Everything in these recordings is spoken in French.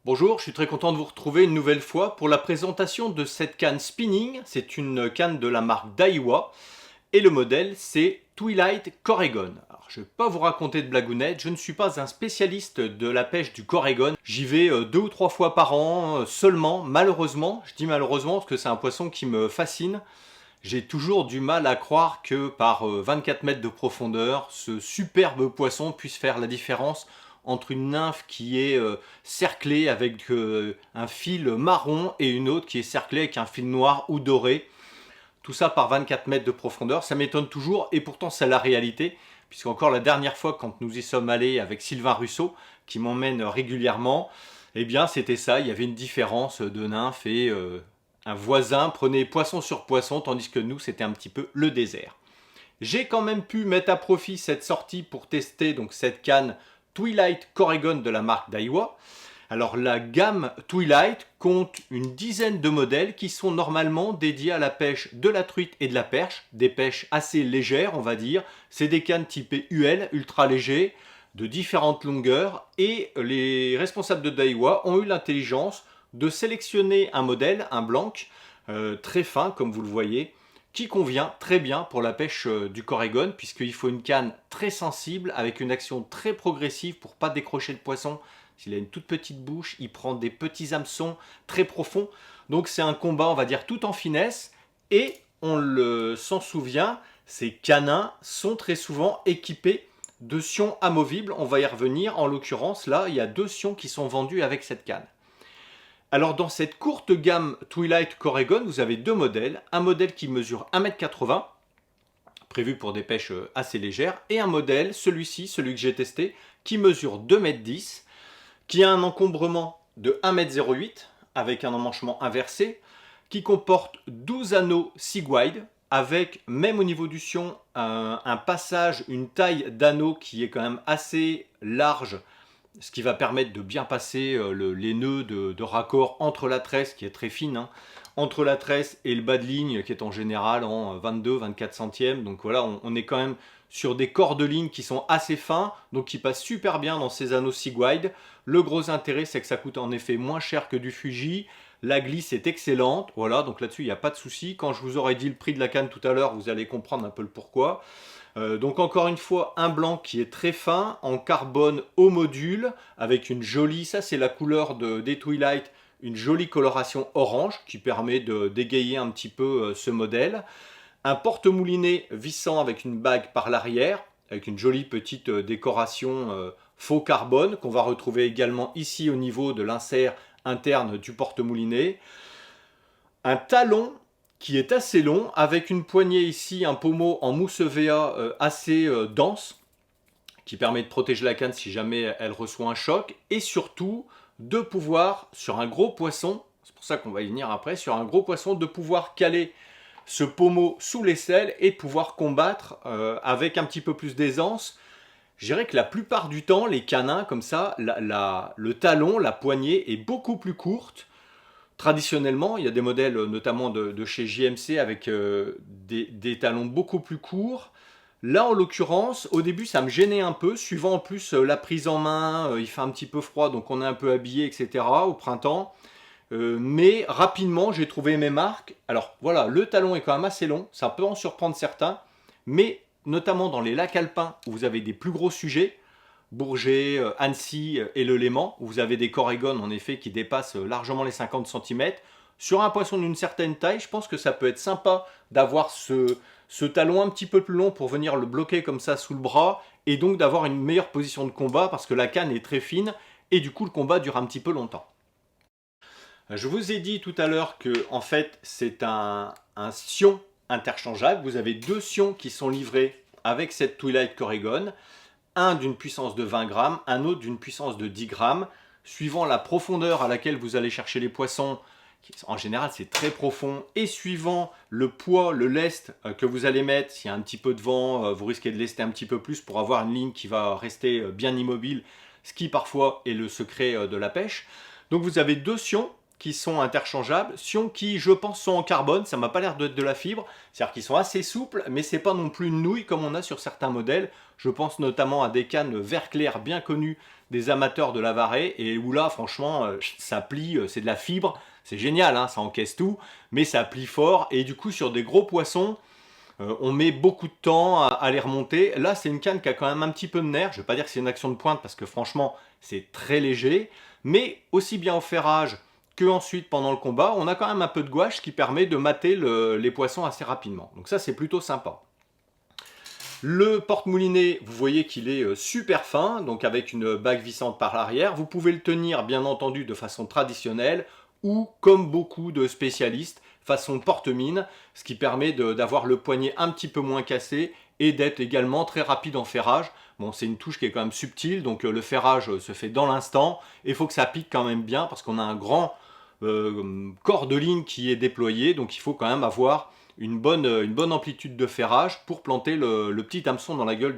Bonjour, je suis très content de vous retrouver une nouvelle fois pour la présentation de cette canne spinning. C'est une canne de la marque Daiwa et le modèle c'est Twilight Coregon. Alors, je ne vais pas vous raconter de blagounettes, je ne suis pas un spécialiste de la pêche du Coregon. J'y vais 2 ou 3 fois par an seulement, malheureusement. Je dis malheureusement parce que c'est un poisson qui me fascine. J'ai toujours du mal à croire que par 24 mètres de profondeur, ce superbe poisson puisse faire la différence entre une nymphe qui est cerclée avec un fil marron et une autre qui est cerclée avec un fil noir ou doré. Tout ça par 24 mètres de profondeur, ça m'étonne toujours et pourtant c'est la réalité. Puisqu'encore la dernière fois quand nous y sommes allés avec Sylvain Russo, qui m'emmène régulièrement, eh bien c'était ça, il y avait une différence de nymphe et un voisin prenait poisson sur poisson, tandis que nous c'était un petit peu le désert. J'ai quand même pu mettre à profit cette sortie pour tester donc cette canne Twilight Coregon de la marque Daiwa. Alors la gamme Twilight compte une dizaine de modèles qui sont normalement dédiés à la pêche de la truite et de la perche, des pêches assez légères on va dire. C'est des cannes typées UL, ultra léger, de différentes longueurs et les responsables de Daiwa ont eu l'intelligence de sélectionner un modèle, un blanc, très fin comme vous le voyez, qui convient très bien pour la pêche du Coregon puisqu'il faut une canne très sensible avec une action très progressive pour pas décrocher le poisson. S'il a une toute petite bouche, il prend des petits hameçons très profonds. Donc c'est un combat, on va dire, tout en finesse. Et s'en souvient, ces canins sont très souvent équipés de sions amovibles. On va y revenir. En l'occurrence, là, il y a 2 sions qui sont vendus avec cette canne. Alors dans cette courte gamme Twilight Coregon, vous avez 2 modèles. Un modèle qui mesure 1,80 m, prévu pour des pêches assez légères, et un modèle, celui-ci, celui que j'ai testé, qui mesure 2,10 m, qui a un encombrement de 1,08 m avec un emmanchement inversé, qui comporte 12 anneaux Sigwide, avec, même au niveau du sion, un passage, une taille d'anneau qui est quand même assez large, ce qui va permettre de bien passer les nœuds de raccord entre la tresse, qui est très fine, hein, entre la tresse et le bas de ligne, qui est en général en 22-24 centièmes. Donc voilà, on est quand même sur des corps de ligne qui sont assez fins, donc qui passent super bien dans ces anneaux Sigwide. Le gros intérêt, c'est que ça coûte en effet moins cher que du Fuji. La glisse est excellente, voilà, donc là-dessus, il n'y a pas de souci. Quand je vous aurai dit le prix de la canne tout à l'heure, vous allez comprendre un peu le pourquoi. Donc encore une fois, un blanc qui est très fin, en carbone au module, avec une jolie, ça c'est la couleur des Twilight, une jolie coloration orange qui permet de dégayer un petit peu ce modèle. Un porte-moulinet vissant avec une bague par l'arrière, avec une jolie petite décoration faux carbone qu'on va retrouver également ici au niveau de l'insert interne du porte-moulinet. Un talon qui est assez long, avec une poignée ici, un pommeau en mousse EVA assez dense, qui permet de protéger la canne si jamais elle reçoit un choc, et surtout de pouvoir, sur un gros poisson, c'est pour ça qu'on va y venir après, sur un gros poisson, de pouvoir caler ce pommeau sous l'aisselle et de pouvoir combattre avec un petit peu plus d'aisance. Je dirais que la plupart du temps, les canins comme ça, le talon, la poignée est beaucoup plus courte. Traditionnellement, il y a des modèles notamment de chez JMC avec des talons beaucoup plus courts. Là, en l'occurrence, au début, ça me gênait un peu, suivant en plus la prise en main, il fait un petit peu froid, donc on est un peu habillé, etc. au printemps. Mais rapidement, j'ai trouvé mes marques. Alors voilà, le talon est quand même assez long, ça peut en surprendre certains, mais notamment dans les lacs alpins où vous avez des plus gros sujets, Bourget, Annecy et le Léman, où vous avez des corégones en effet qui dépassent largement les 50 cm. Sur un poisson d'une certaine taille, je pense que ça peut être sympa d'avoir ce talon un petit peu plus long pour venir le bloquer comme ça sous le bras et donc d'avoir une meilleure position de combat parce que la canne est très fine et du coup le combat dure un petit peu longtemps. Je vous ai dit tout à l'heure que en fait c'est un sion interchangeable. Vous avez 2 sions qui sont livrés avec cette Twilight Coregon. Un d'une puissance de 20 grammes, un autre d'une puissance de 10 grammes. Suivant la profondeur à laquelle vous allez chercher les poissons, en général c'est très profond, et suivant le poids, le lest que vous allez mettre, s'il y a un petit peu de vent, vous risquez de lester un petit peu plus pour avoir une ligne qui va rester bien immobile, ce qui parfois est le secret de la pêche. Donc vous avez 2 sions qui sont interchangeables, sions qui je pense sont en carbone, ça m'a pas l'air de la fibre, c'est-à-dire qu'ils sont assez souples, mais c'est pas non plus une nouille comme on a sur certains modèles. Je pense notamment à des cannes vert clair bien connues des amateurs de Lavaret, et où là, franchement, ça plie, c'est de la fibre, c'est génial, hein, ça encaisse tout, mais ça plie fort, et du coup, sur des gros poissons, on met beaucoup de temps à les remonter. Là, c'est une canne qui a quand même un petit peu de nerf. Je ne vais pas dire que c'est une action de pointe parce que franchement, c'est très léger. Mais aussi bien au ferrage que ensuite pendant le combat, on a quand même un peu de gouache qui permet de mater les poissons assez rapidement. Donc ça, c'est plutôt sympa. Le porte-moulinet, vous voyez qu'il est super fin, donc avec une bague vissante par l'arrière. Vous pouvez le tenir, bien entendu, de façon traditionnelle ou, comme beaucoup de spécialistes, façon porte-mine, ce qui permet d'avoir le poignet un petit peu moins cassé et d'être également très rapide en ferrage. Bon, c'est une touche qui est quand même subtile, donc le ferrage se fait dans l'instant, et il faut que ça pique quand même bien, parce qu'on a un grand corps de ligne qui est déployé, donc il faut quand même avoir une bonne amplitude de ferrage pour planter le petit hameçon dans la gueule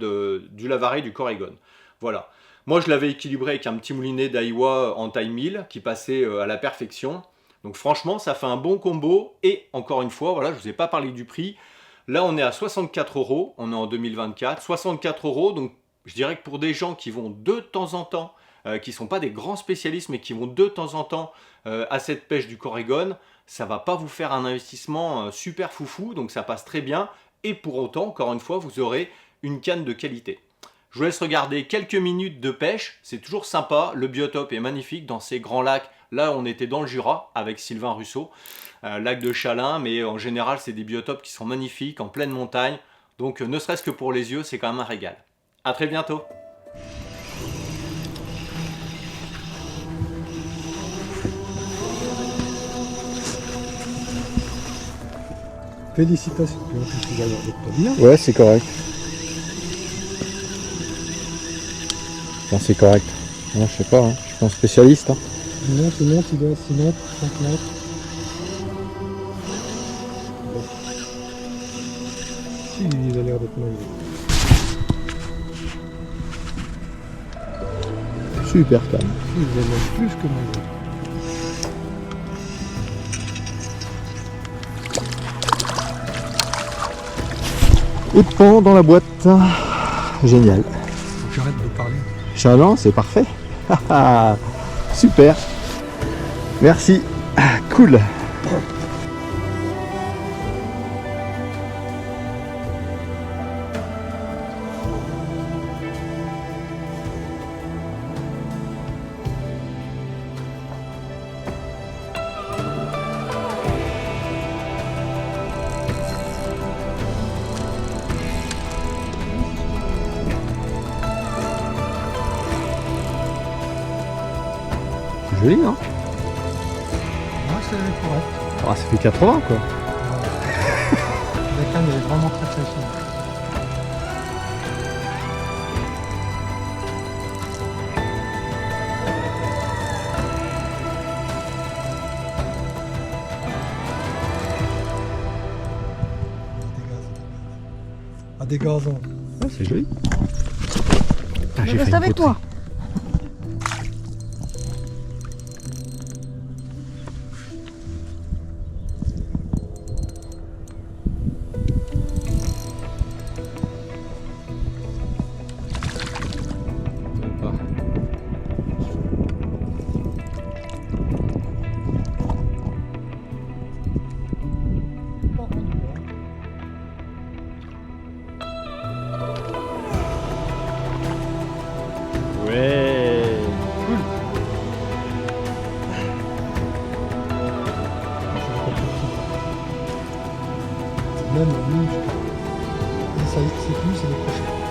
du Lavaret du Coregon. Voilà. Moi, je l'avais équilibré avec un petit moulinet Daiwa en taille 1000 qui passait à la perfection. Donc franchement, ça fait un bon combo. Et encore une fois, voilà, je ne vous ai pas parlé du prix. Là, on est à 64 €. On est en 2024. 64 €. Donc, je dirais que pour des gens qui vont de temps en temps, qui ne sont pas des grands spécialistes, mais qui vont de temps en temps à cette pêche du Coregon, ça ne va pas vous faire un investissement super foufou. Donc, ça passe très bien. Et pour autant, encore une fois, vous aurez une canne de qualité. Je vous laisse regarder quelques minutes de pêche, c'est toujours sympa, le biotope est magnifique dans ces grands lacs. Là, on était dans le Jura avec Sylvain Russo, lac de Chalin, mais en général, c'est des biotopes qui sont magnifiques, en pleine montagne. Donc, ne serait-ce que pour les yeux, c'est quand même un régal. À très bientôt. Félicitations, tu vas avoir pas bien. Ouais, c'est correct. Enfin, c'est correct. Non, je sais pas, hein. Je suis pas un spécialiste. Hein. Non, tu montes, il doit à 6 mètres, 5 mètres. Si, il a l'air d'être mauvais. Super calme. Il a même plus que mauvais. Et pan dans la boîte. Génial. Faut que j'arrête de parler. Chaland, c'est parfait. Super. Merci. Cool. Joli, non? Moi, c'est correct. Ah, ça fait 80 quoi. La canne est vraiment très très fine. À des gazons. Ouais, c'est joli. Ah, Je reste avec toi. Ouais. Cool. Même lui, ça c'est plus, c'est des crochets.